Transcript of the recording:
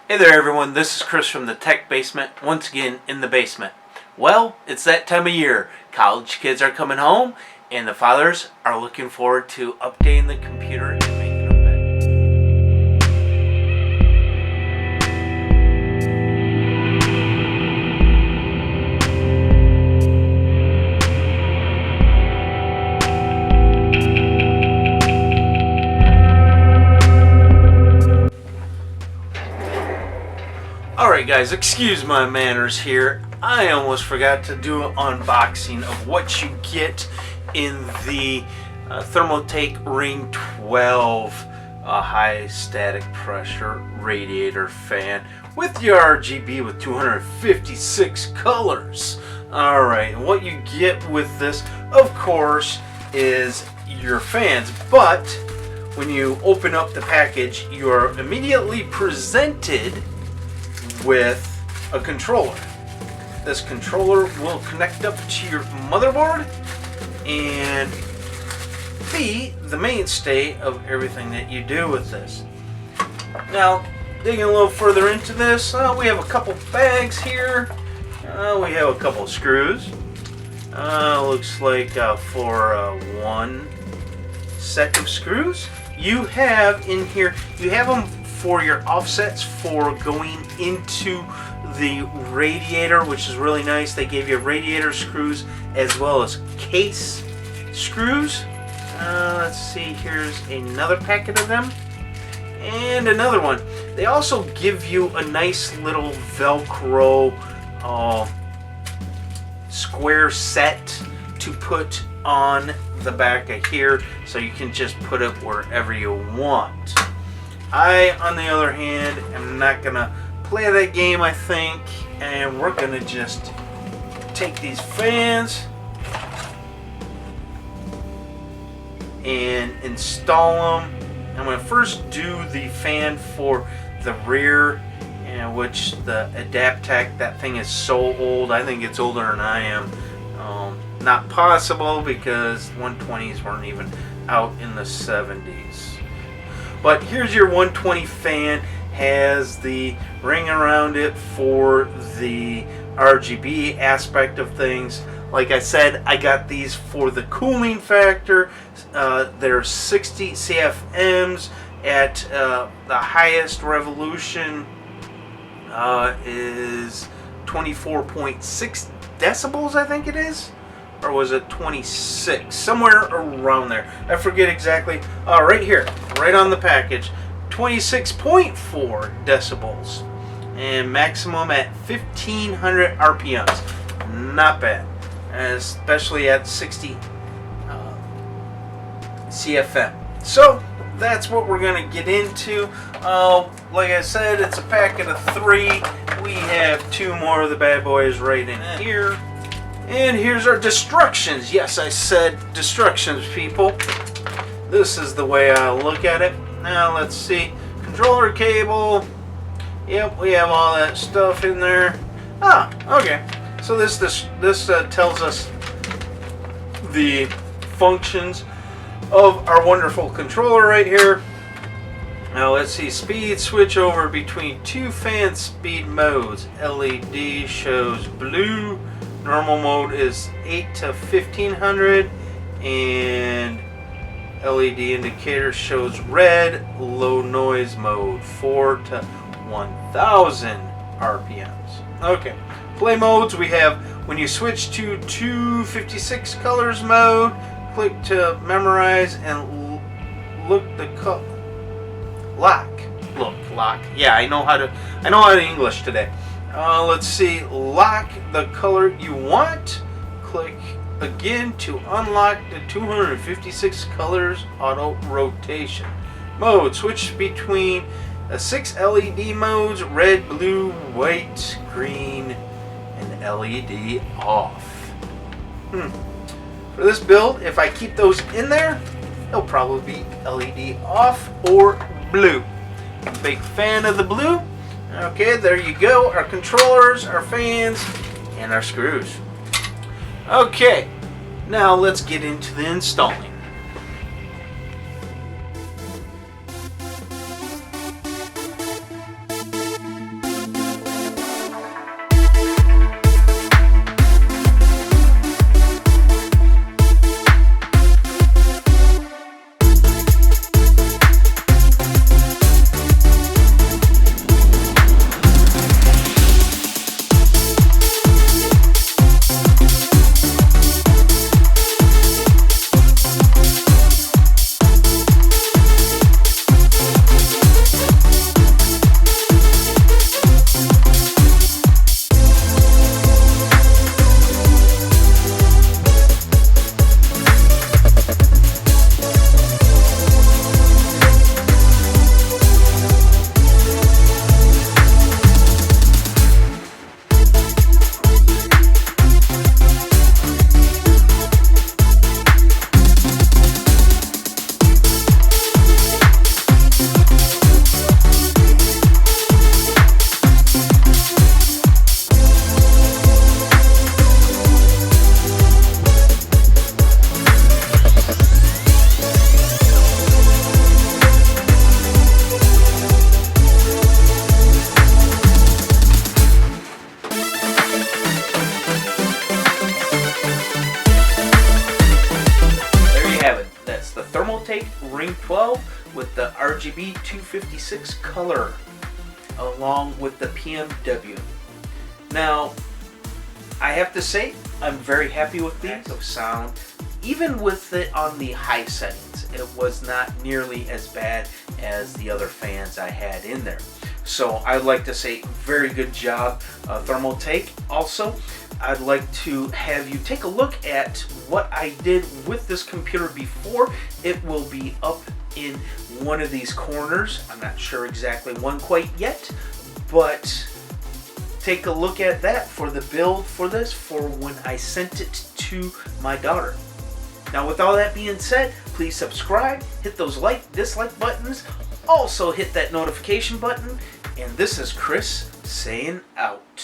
Hey there everyone, this is Chris from the Tech Basement, once again in the basement. Well, it's that time of year. College kids are coming home and the fathers are looking forward to updating the computer and making them better. Alright guys, excuse my manners here. I almost forgot to do an unboxing of what you get in the Thermaltake Riing 12 high static pressure radiator fan with the RGB with 256 colors. Alright, what you get with this, of course, is your fans, but when you open up the package, you're immediately presented with a controller. This controller will connect up to your motherboard and be the mainstay of everything that you do with this. Now, digging a little further into this, we have a couple bags here. We have a couple screws. Looks like for one set of screws. You have in here, you have them for your offsets for going into the radiator, which is really nice. They gave you radiator screws as well as case screws. Let's see, here's another packet of them and another one. They also give you a nice little Velcro square set to put on the back of here, so you can just put it wherever you want. I, on the other hand, am not going to play that game, I think, and we're going to just take these fans and install them. I'm going to first do the fan for the rear, which the Adaptac, that thing is so old. I think it's older than I am. Not possible because 120s weren't even out in the 70s. But here's your 120 fan, has the ring around it for the RGB aspect of things. Like I said, I got these for the cooling factor. They're 60 CFMs at the highest revolution is 24.6 decibels, I think it is. Or was it 26? Somewhere around there. I forget exactly. Right here, right on the package. 26.4 decibels. And maximum at 1500 RPMs. Not bad. Especially at 60 CFM. So, that's what we're going to get into. Like I said, it's a packet of 3. We have 2 more of the bad boys right in here. And here's our destructions. Yes, I said destructions, people. This is the way I look at it. Now, let's see. Controller cable. Yep, we have all that stuff in there. Okay. So this tells us the functions of our wonderful controller right here. Now, let's see. Speed switch over between 2 fan speed modes. LED shows blue. Normal mode is 8 to 1500, and LED indicator shows red. Low noise mode 4 to 1000 RPMs. Okay, play modes we have when you switch to 256 colors mode. Click to memorize and look the lock. Yeah, I know how to English today. Let's see, lock the color you want. Click again to unlock the 256 colors auto rotation. Mode, switch between 6 LED modes, red, blue, white, green, and LED off. For this build, if I keep those in there, they'll probably be LED off or blue. I'm a big fan of the blue. Okay, there you go. Our controllers, our fans, and our screws. Okay, now let's get into the installing. RGB 256 color along with the PMW. Now, I have to say, I'm very happy with these. Of sound, even with it on the high settings, it was not nearly as bad as the other fans I had in there. So I'd like to say very good job, Thermaltake. Also, I'd like to have you take a look at what I did with this computer before. It will be up in one of these corners. I'm not sure exactly one quite yet, but take a look at that for the build for this for when I sent it to my daughter. Now, with all that being said, please subscribe, hit those dislike buttons, also hit that notification button, and this is Chris saying out.